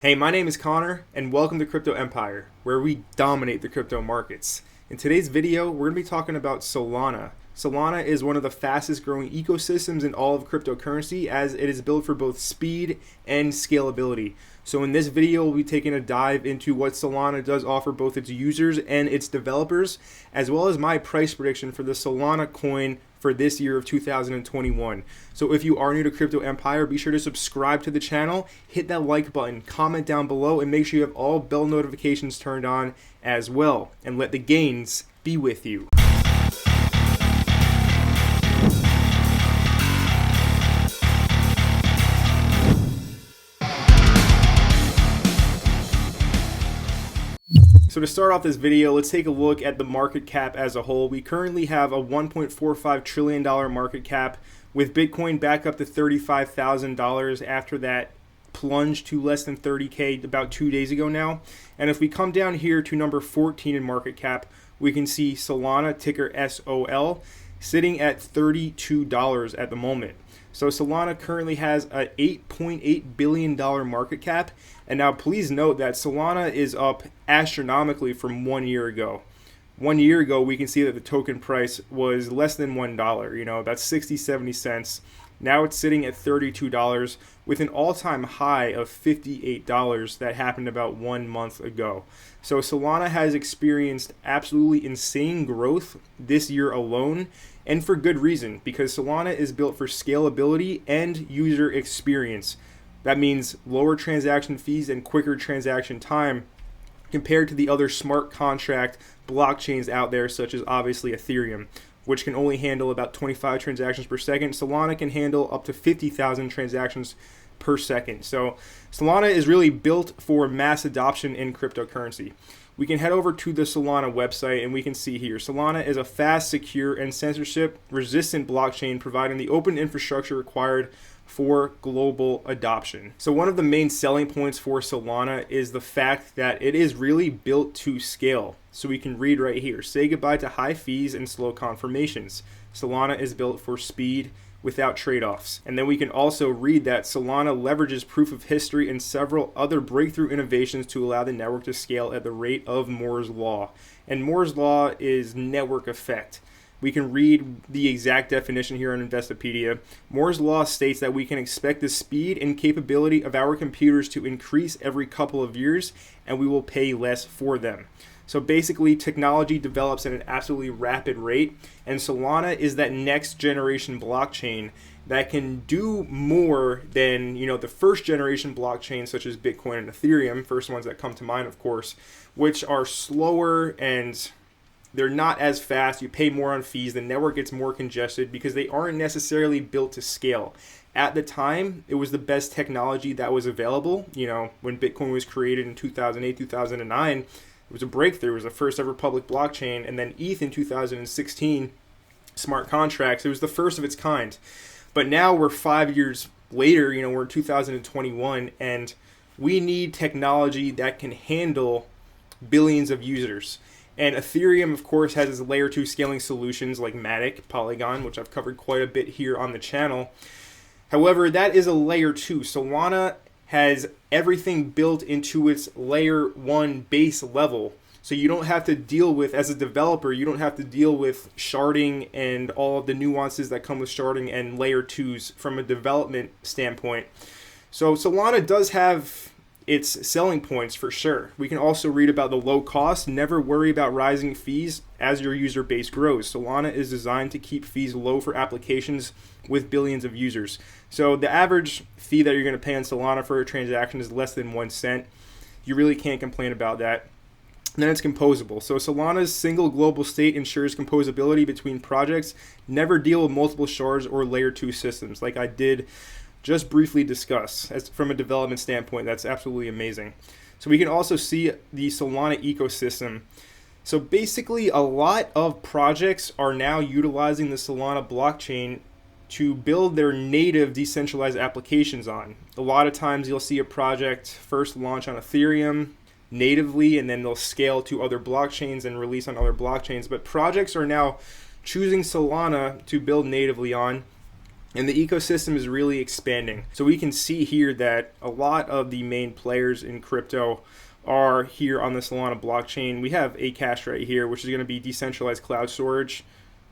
Hey, my name is Connor, and welcome to Crypto Empire, where we dominate the crypto markets. In today's video, we're going to be talking about Solana. Solana is one of the fastest growing ecosystems in all of cryptocurrency, as it is built for both speed and scalability. So in this video, we'll be taking a dive into what Solana does offer both its users and its developers, as well as my price prediction for the Solana Coin for this year of 2021. So if you are new to Crypto Empire, be sure to subscribe to the channel, hit that like button, comment down below, and make sure you have all bell notifications turned on as well. And let the gains be with you. So to start off this video, let's take a look at the market cap as a whole. We currently have a $1.45 trillion market cap, with Bitcoin back up to $35,000 after that plunge to less than 30K about 2 days ago now. And if we come down here to number 14 in market cap, we can see Solana, ticker SOL, sitting at $32 at the moment. So Solana currently has a $8.8 billion market cap. And now please note that Solana is up astronomically from 1 year ago. 1 year ago, we can see that the token price was less than $1. That's 60, 70 cents. Now it's sitting at $32 with an all-time high of $58 that happened about 1 month ago. So Solana has experienced absolutely insane growth this year alone, and for good reason, because Solana is built for scalability and user experience. That means lower transaction fees and quicker transaction time compared to the other smart contract blockchains out there, such as obviously Ethereum, which can only handle about 25 transactions per second. Solana can handle up to 50,000 transactions per second. So Solana is really built for mass adoption in cryptocurrency. We can head over to the Solana website and we can see here, Solana is a fast, secure, and censorship-resistant blockchain providing the open infrastructure required for global adoption. So one of the main selling points for Solana is the fact that it is really built to scale. So we can read right here, say goodbye to high fees and slow confirmations. Solana is built for speed without trade-offs. And then we can also read that Solana leverages proof of history and several other breakthrough innovations to allow the network to scale at the rate of Moore's law. And Moore's law is network effect. We can read the exact definition here on Investopedia. Moore's law states that we can expect the speed and capability of our computers to increase every couple of years, and we will pay less for them. So basically, technology develops at an absolutely rapid rate, and Solana is that next generation blockchain that can do more than the first generation blockchains such as Bitcoin and Ethereum, first ones that come to mind, of course, which are slower and they're not as fast. You pay more on fees. The network gets more congested because they aren't necessarily built to scale. At the time, it was the best technology that was available. When Bitcoin was created in 2008, 2009, it was a breakthrough. It was the first ever public blockchain. And then ETH in 2016, smart contracts, it was the first of its kind. But now we're 5 years later, we're in 2021, and we need technology that can handle billions of users. And Ethereum, of course, has its layer 2 scaling solutions like Matic, Polygon, which I've covered quite a bit here on the channel. However, that is a layer 2. Solana has everything built into its layer 1 base level. So you don't have to deal with, as a developer, you don't have to deal with sharding and all of the nuances that come with sharding and layer 2s from a development standpoint. So Solana does have its selling points for sure. We can also read about the low cost. Never worry about rising fees as your user base grows. Solana is designed to keep fees low for applications with billions of users. So the average fee that you're going to pay on Solana for a transaction is less than 1 cent. You really can't complain about that. And then it's composable. So Solana's single global state ensures composability between projects. Never deal with multiple shards or layer 2 systems like I did just briefly discuss. As from a development standpoint, that's absolutely amazing. So we can also see the Solana ecosystem. So basically, a lot of projects are now utilizing the Solana blockchain to build their native decentralized applications on. A lot of times you'll see a project first launch on Ethereum natively, and then they'll scale to other blockchains and release on other blockchains. But projects are now choosing Solana to build natively on. And the ecosystem is really expanding. So we can see here that a lot of the main players in crypto are here on the Solana blockchain. We have Acash right here, which is going to be decentralized cloud storage.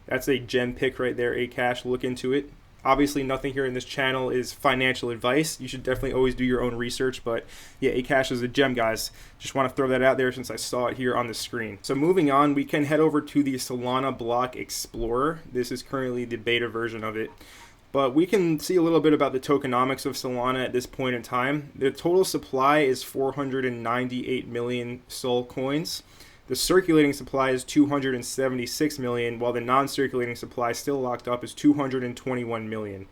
That's a gem pick right there, Acash. Look into it. Obviously, nothing here in this channel is financial advice. You should definitely always do your own research. But yeah, Acash is a gem, guys. Just want to throw that out there since I saw it here on the screen. So moving on, we can head over to the Solana Block Explorer. This is currently the beta version of it. But we can see a little bit about the tokenomics of Solana at this point in time. The total supply is 498 million Sol coins. The circulating supply is 276 million, while the non-circulating supply still locked up is 221 million.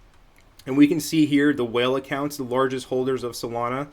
And we can see here the whale accounts, the largest holders of Solana.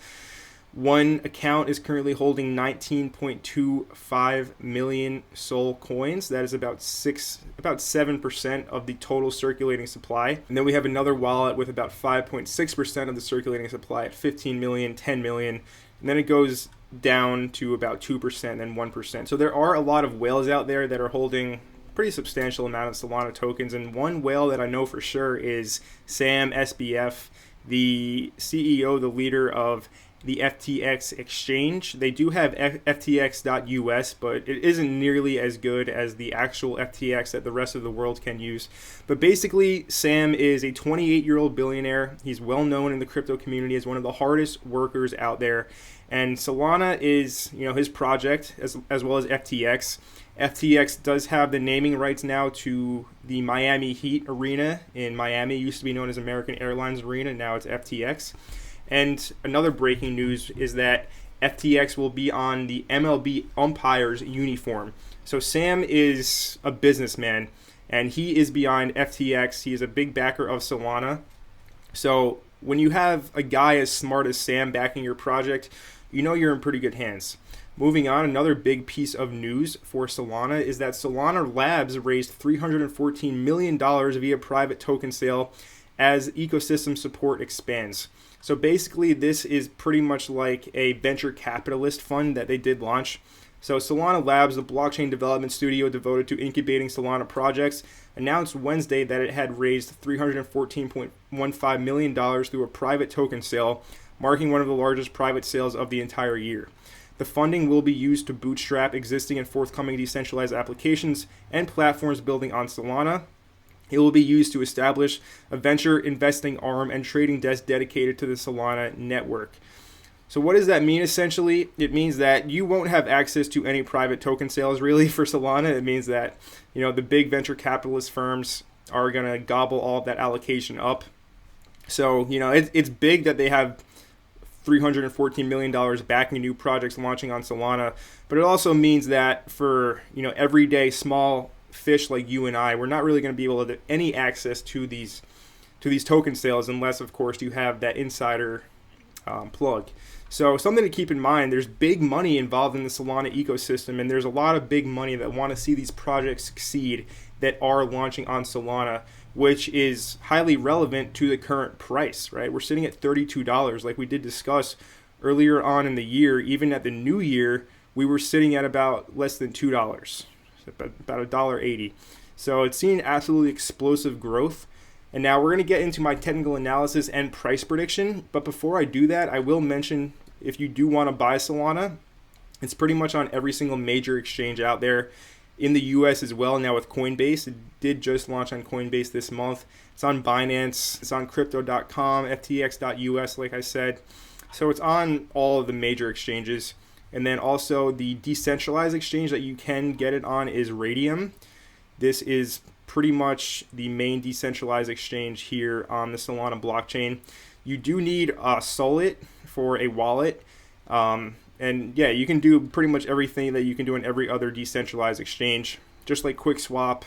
One account is currently holding 19.25 million Sol coins. That is about 7% of the total circulating supply. And then we have another wallet with about 5.6% of the circulating supply at 15 million, 10 million. And then it goes down to about 2% and 1%. So there are a lot of whales out there that are holding pretty substantial amount of Solana tokens. And one whale that I know for sure is Sam SBF, the CEO, the leader of the FTX exchange. They do have FTX.us, but it isn't nearly as good as the actual FTX that the rest of the world can use. But basically, Sam is a 28-year-old billionaire. He's well known in the crypto community as one of the hardest workers out there. And Solana is, his project as well as FTX. FTX does have the naming rights now to the Miami Heat Arena in Miami. It used to be known as American Airlines Arena. Now it's FTX. And another breaking news is that FTX will be on the MLB umpires uniform. So Sam is a businessman, and he is behind FTX. He is a big backer of Solana. So when you have a guy as smart as Sam backing your project, you know you're in pretty good hands. Moving on, another big piece of news for Solana is that Solana Labs raised $314 million via private token sale as ecosystem support expands. So basically, this is pretty much like a venture capitalist fund that they did launch. So Solana Labs, the blockchain development studio devoted to incubating Solana projects, announced Wednesday that it had raised $314.15 million through a private token sale, marking one of the largest private sales of the entire year. The funding will be used to bootstrap existing and forthcoming decentralized applications and platforms building on Solana. It will be used to establish a venture investing arm and trading desk dedicated to the Solana network. So what does that mean essentially? It means that you won't have access to any private token sales really for Solana. It means that, the big venture capitalist firms are going to gobble all of that allocation up. So, it's big that they have $314 million backing new projects launching on Solana, but it also means that for, everyday small fish like you and I, we're not really going to be able to have any access to these token sales unless, of course, you have that insider plug. So something to keep in mind, there's big money involved in the Solana ecosystem, and there's a lot of big money that want to see these projects succeed that are launching on Solana, which is highly relevant to the current price, right? We're sitting at $32, like we did discuss earlier on in the year. Even at the new year, we were sitting at about less than $2. About $1.80. So it's seen absolutely explosive growth. And now we're going to get into my technical analysis and price prediction. But before I do that, I will mention if you do want to buy Solana, it's pretty much on every single major exchange out there in the US as well. Now with Coinbase, it did just launch on Coinbase this month. It's on Binance, it's on crypto.com, ftx.us, like I said. So it's on all of the major exchanges. And then also the decentralized exchange that you can get it on is Radium. This is pretty much the main decentralized exchange here on the Solana blockchain. You do need a Solid for a wallet. And yeah, you can do pretty much everything that you can do in every other decentralized exchange, just like QuickSwap,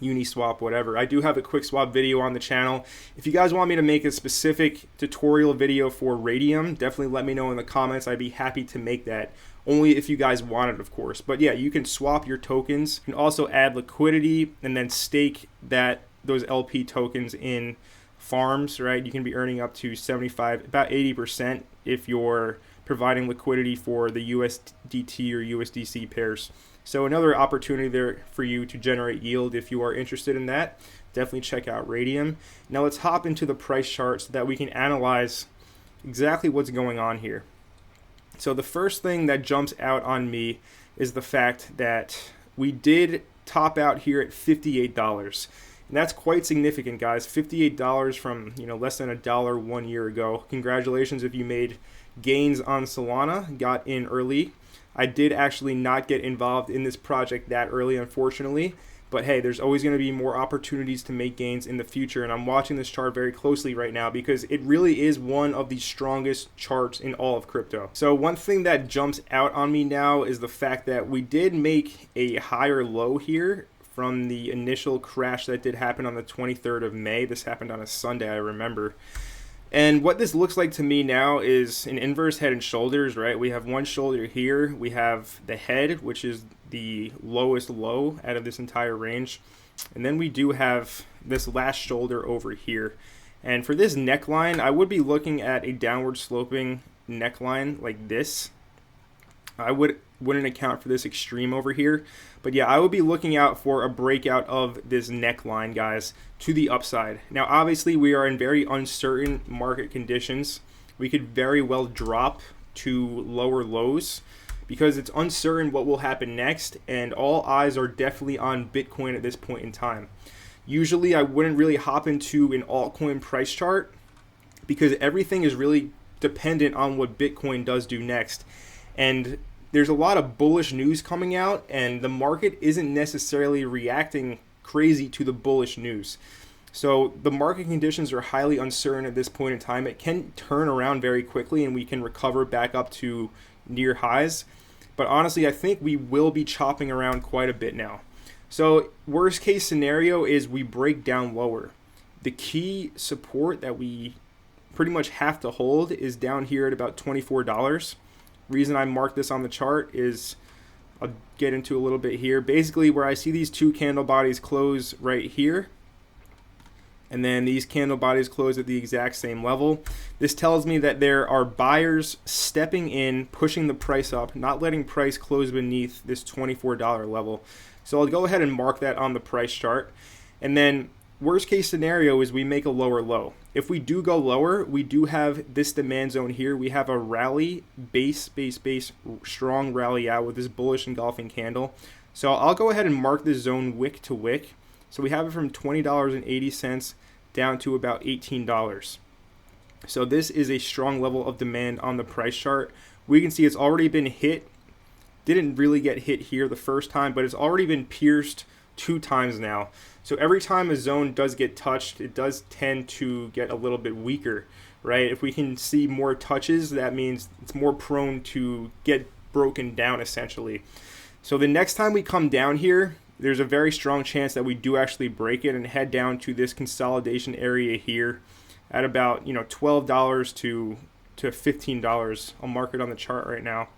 Uniswap, whatever. I do have a QuickSwap video on the channel. If you guys want me to make a specific tutorial video for Radium, definitely let me know in the comments. I'd be happy to make that. Only if you guys want it, of course. But yeah, you can swap your tokens. You can also add liquidity and then stake those LP tokens in farms, right? You can be earning up to 75, about 80% if you're providing liquidity for the USDT or USDC pairs. So another opportunity there for you to generate yield if you are interested in that. definitely check out Radium. Now let's hop into the price chart so that we can analyze exactly what's going on here. So the first thing that jumps out on me is the fact that we did top out here at $58. And that's quite significant, guys. $58 from, less than $1 1 year ago. Congratulations if you made gains on Solana, got in early. I did actually not get involved in this project that early, unfortunately. But hey, there's always going to be more opportunities to make gains in the future. And I'm watching this chart very closely right now because it really is one of the strongest charts in all of crypto. So one thing that jumps out on me now is the fact that we did make a higher low here from the initial crash that did happen on the 23rd of May. This happened on a Sunday, I remember. And what this looks like to me now is an inverse head and shoulders, right? We have one shoulder here. We have the head, which is the lowest low out of this entire range. And then we do have this last shoulder over here. And for this neckline, I would be looking at a downward sloping neckline like this. I wouldn't account for this extreme over here. But yeah, I would be looking out for a breakout of this neckline, guys, to the upside. Now, obviously, we are in very uncertain market conditions. We could very well drop to lower lows because it's uncertain what will happen next, and all eyes are definitely on Bitcoin at this point in time. Usually, I wouldn't really hop into an altcoin price chart because everything is really dependent on what Bitcoin does do next. And there's a lot of bullish news coming out, and the market isn't necessarily reacting crazy to the bullish news. So the market conditions are highly uncertain at this point in time. It can turn around very quickly, and we can recover back up to near highs. But honestly, I think we will be chopping around quite a bit now. So worst case scenario is we break down lower. The key support that we pretty much have to hold is down here at about $24. Reason I marked this on the chart is, I'll get into a little bit here. Basically, where I see these two candle bodies close right here, and then these candle bodies close at the exact same level. This tells me that there are buyers stepping in, pushing the price up, not letting price close beneath this $24 level. So I'll go ahead and mark that on the price chart. And then worst case scenario is we make a lower low. If we do go lower, we do have this demand zone here. We have a rally, base, strong rally out with this bullish engulfing candle. So I'll go ahead and mark this zone wick to wick. So we have it from $20.80 down to about $18. So this is a strong level of demand on the price chart. We can see it's already been hit. Didn't really get hit here the first time, but it's already been pierced 2 times now. So every time a zone does get touched, it does tend to get a little bit weaker, right? If we can see more touches, that means it's more prone to get broken down essentially. So the next time we come down here, there's a very strong chance that we do actually break it and head down to this consolidation area here at about $12 to $15. I'll mark it on the chart right now.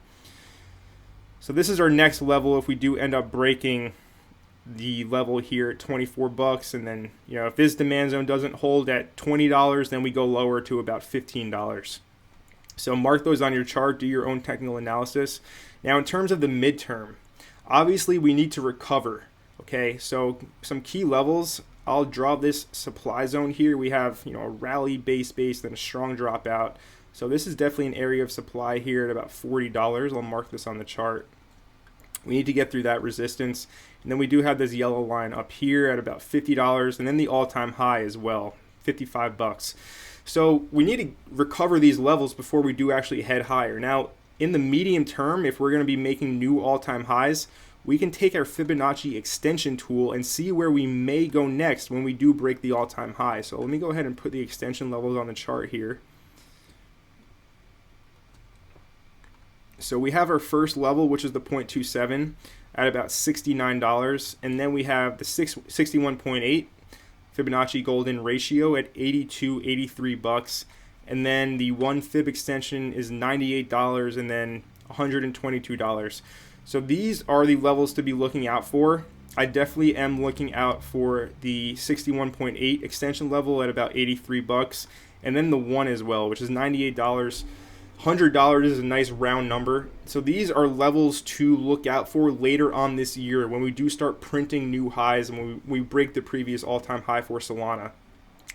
So this is our next level if we do end up breaking the level here at $24, and then if this demand zone doesn't hold at $20, then we go lower to about $15. So mark those on your chart, do your own technical analysis. Now in terms of the midterm, obviously we need to recover. Okay, so some key levels, I'll draw this supply zone here. We have a rally base, then a strong dropout. So this is definitely an area of supply here at about $40. I'll mark this on the chart. We need to get through that resistance. And then we do have this yellow line up here at about $50, and then the all-time high as well, $55. So we need to recover these levels before we do actually head higher. Now, in the medium term, if we're going to be making new all-time highs, we can take our Fibonacci extension tool and see where we may go next when we do break the all-time high. So let me go ahead and put the extension levels on the chart here. So we have our first level, which is the 0.27 at about $69, and then we have the 61.8 Fibonacci golden ratio at $83, and then the 1 fib extension is $98, and then $122. So these are the levels to be looking out for. I definitely am looking out for the 61.8 extension level at about $83, and then the 1 as well, which is $98, $100 is a nice round number. So these are levels to look out for later on this year when we do start printing new highs and when we break the previous all-time high for Solana.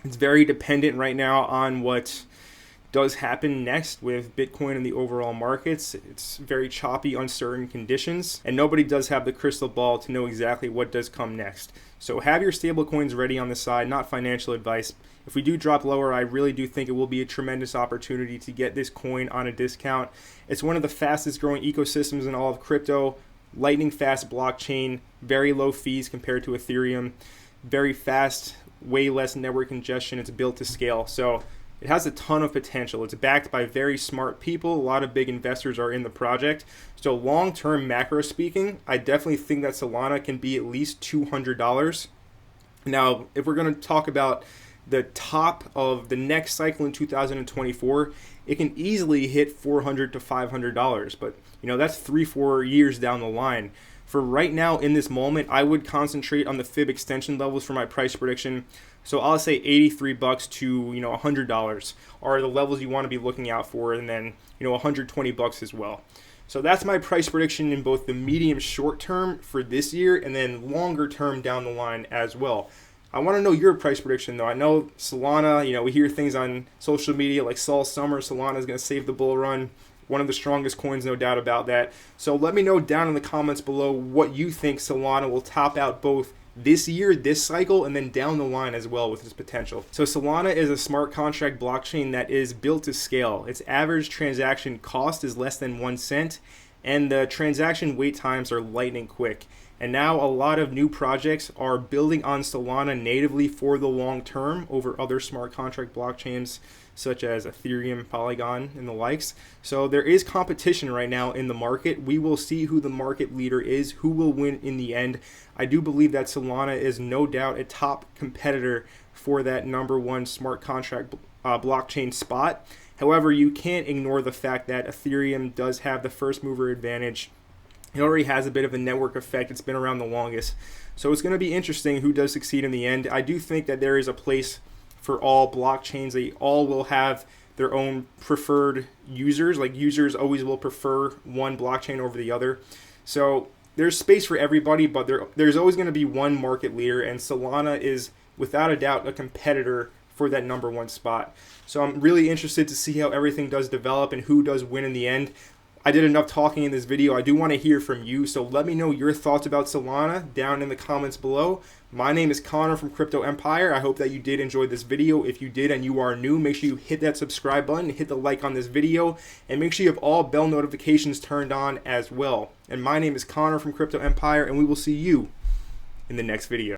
It's very dependent right now on what does happen next with Bitcoin and the overall markets. It's very choppy, uncertain conditions, and nobody does have the crystal ball to know exactly what does come next. So have your stable coins ready on the side, not financial advice. If we do drop lower, I really do think it will be a tremendous opportunity to get this coin on a discount. It's one of the fastest growing ecosystems in all of crypto. Lightning fast blockchain, very low fees compared to Ethereum, very fast, way less network congestion. It's built to scale. So it has a ton of potential. It's backed by very smart people. A lot of big investors are in the project. So long-term macro speaking, I definitely think that Solana can be at least $200. Now, if we're going to talk about the top of the next cycle in 2024, it can easily hit $400 to $500. But, that's 3-4 years down the line. For right now, in this moment, I would concentrate on the fib extension levels for my price prediction. So I'll say $83 to $100 are the levels you want to be looking out for, and then $120 as well. So that's my price prediction in both the medium short term for this year and then longer term down the line as well. I want to know your price prediction though. I know Solana, we hear things on social media like Sol Summer, Solana is going to save the bull run. One of the strongest coins, no doubt about that. So let me know down in the comments below what you think Solana will top out both this year, this cycle, and then down the line as well with its potential. So Solana is a smart contract blockchain that is built to scale. Its average transaction cost is less than 1 cent, and the transaction wait times are lightning quick. And now a lot of new projects are building on Solana natively for the long term over other smart contract blockchains such as Ethereum, Polygon, and the likes. So there is competition right now in the market. We will see who the market leader is, who will win in the end. I do believe that Solana is no doubt a top competitor for that #1 smart contract blockchain spot. However, you can't ignore the fact that Ethereum does have the first mover advantage. It already has a bit of a network effect. It's been around the longest. So it's going to be interesting who does succeed in the end. I do think that there is a place for all blockchains. They all will have their own preferred users. Like users always will prefer one blockchain over the other. So there's space for everybody, but there's always going to be one market leader, and Solana is without a doubt a competitor for that #1 spot. So I'm really interested to see how everything does develop and who does win in the end. I did enough talking in this video. I do want to hear from you, so let me know your thoughts about Solana down in the comments below. My name is Connor from Crypto Empire. I hope that you did enjoy this video. If you did and you are new, make sure you hit that subscribe button, hit the like on this video, and make sure you have all bell notifications turned on as well. And my name is Connor from Crypto Empire, and we will see you in the next video.